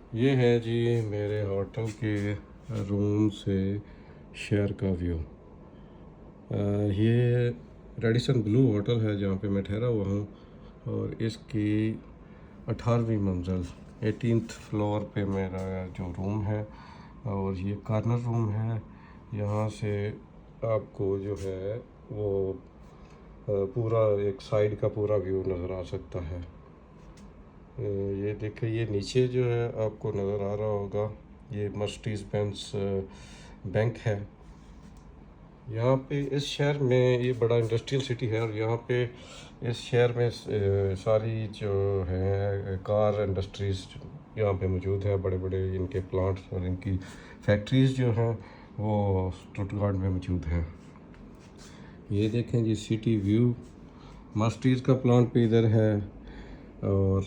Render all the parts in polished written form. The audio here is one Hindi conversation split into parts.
ये है जी मेरे होटल के रूम से शहर का व्यू। ये रेडिसन ब्लू होटल है जहाँ पे मैं ठहरा हुआ हूँ, और इसकी 18वीं मंजिल 18th फ्लोर पे मेरा जो रूम है, और ये कॉर्नर रूम है। यहाँ से आपको जो है वो पूरा एक साइड का पूरा व्यू नज़र आ सकता है। ये देखिए, ये नीचे जो है आपको नज़र आ रहा होगा, ये मर्सिडीज बेंज बैंक है। यहाँ पे इस शहर में ये बड़ा इंडस्ट्रियल सिटी है, और यहाँ पे इस शहर में सारी जो है कार इंडस्ट्रीज यहाँ पे मौजूद है। बड़े बड़े इनके प्लांट्स और इनकी फैक्ट्रीज जो हैं वो स्टुटगार्ट में मौजूद हैं। ये देखें जी सिटी व्यू, मर्सिडीज का प्लांट भी इधर है, और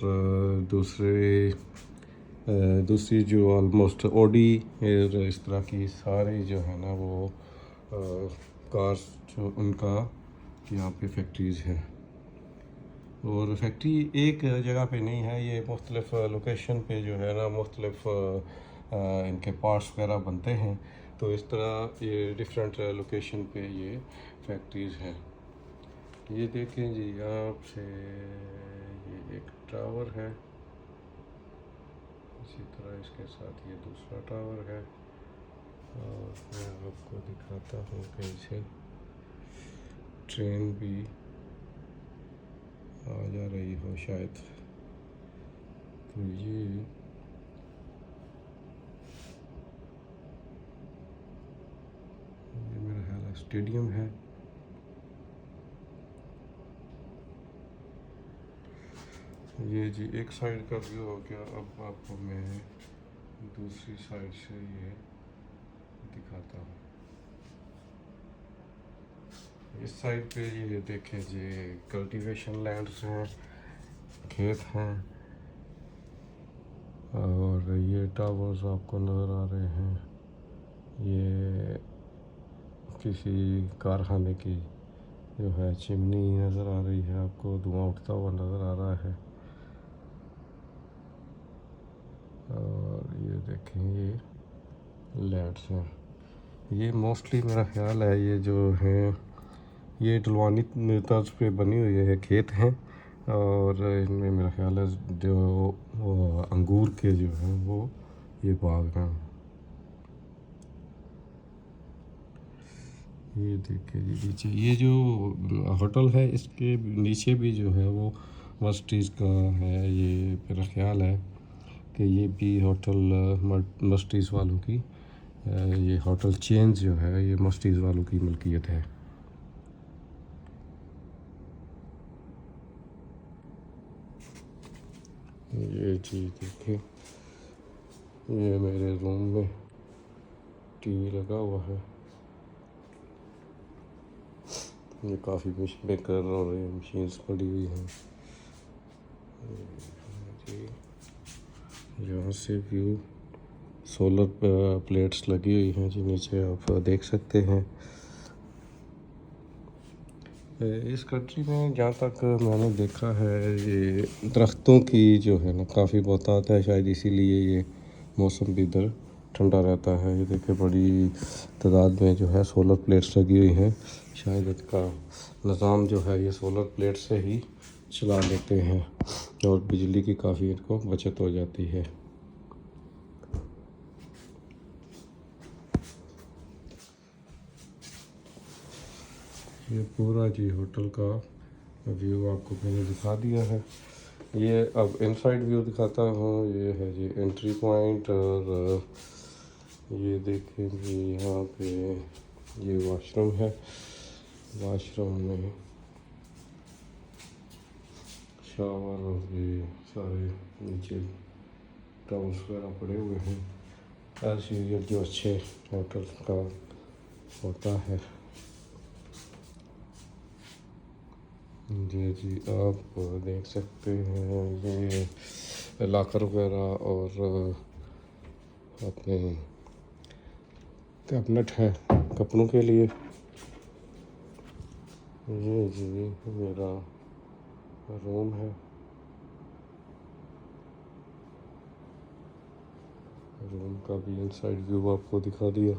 दूसरी जो ऑलमोस्ट ऑडी इस तरह की सारी जो है ना वो कार्स जो उनका यहाँ पे फैक्ट्रीज़ हैं। और फैक्ट्री एक जगह पे नहीं है, ये मुख्तलिफ़ लोकेशन पे जो है ना मुख्तलिफ़ इनके पार्ट्स वगैरह बनते हैं। तो इस तरह ये डिफरेंट लोकेशन पे ये फैक्ट्रीज़ हैं। ये देखें जी, यहाँ से ये एक टावर है, इसी तरह इसके साथ ये दूसरा टावर है, और मैं आपको दिखाता हूँ कहीं से ट्रेन भी आ जा रही हो शायद। तो ये मेरा ख्याल है स्टेडियम है। ये जी एक साइड का व्यू हो गया। अब आपको मैं दूसरी साइड से ये दिखाता हूँ। इस साइड पे ये देखें जी, कल्टीवेशन लैंड्स हैं, खेत हैं, और ये टावर्स आपको नज़र आ रहे हैं। ये किसी कारखाने की जो है चिमनी नज़र आ रही है, आपको धुआं उठता हुआ नज़र आ रहा है। और ये देखें, ये लैंड्स हैं। ये मोस्टली मेरा ख्याल है ये जो हैं ये ढलवानी तर्ज पे बनी हुई है, खेत हैं, और इनमें मेरा ख्याल है जो वो अंगूर के जो हैं वो ये बाग हैं। ये देखिए जी नीचे ये जो होटल है, इसके नीचे भी जो है वो मर्सिडीज़ का है। ये मेरा ख्याल है कि ये भी होटल मर्सिडीज़ वालों की ये होटल चेन जो है ये मर्सिडीज़ वालों की मलकियत है। ये चीज़ देखिए, ये मेरे रूम में टीवी लगा हुआ है। ये काफ़ी मशीनें कर और ये मशीन्स पड़ी हुई हैं। यहाँ से व्यू सोलर प्लेट्स लगी हुई हैं जी, नीचे आप देख सकते हैं। इस कंट्री में जहाँ तक मैंने देखा है ये दरख्तों की जो है ना काफ़ी बहुतात है, शायद इसीलिए ये मौसम भी इधर ठंडा रहता है। ये देखिए बड़ी तादाद में जो है सोलर प्लेट्स लगी हुई हैं। शायद इसका निज़ाम जो है ये सोलर प्लेट से ही चला लेते हैं, और बिजली की काफ़ी इनको बचत हो जाती है। ये पूरा जी होटल का व्यू आपको मैंने दिखा दिया है। ये अब इनसाइड व्यू दिखाता हूँ। ये है जी एंट्री पॉइंट, और ये देखें जी यहाँ पे ये वॉशरूम है। वॉशरूम में शावर और ये सारे नीचे टाउल्स वगैरह पड़े हुए हैं, एज यूजुअल जो अच्छे होटल का होता है। जी जी आप देख सकते हैं ये लाकर वगैरह और अपने कैबिनेट है कपड़ों के लिए। ये जी मेरा रूम है। रूम का भी इनसाइड व्यू आपको दिखा दिया।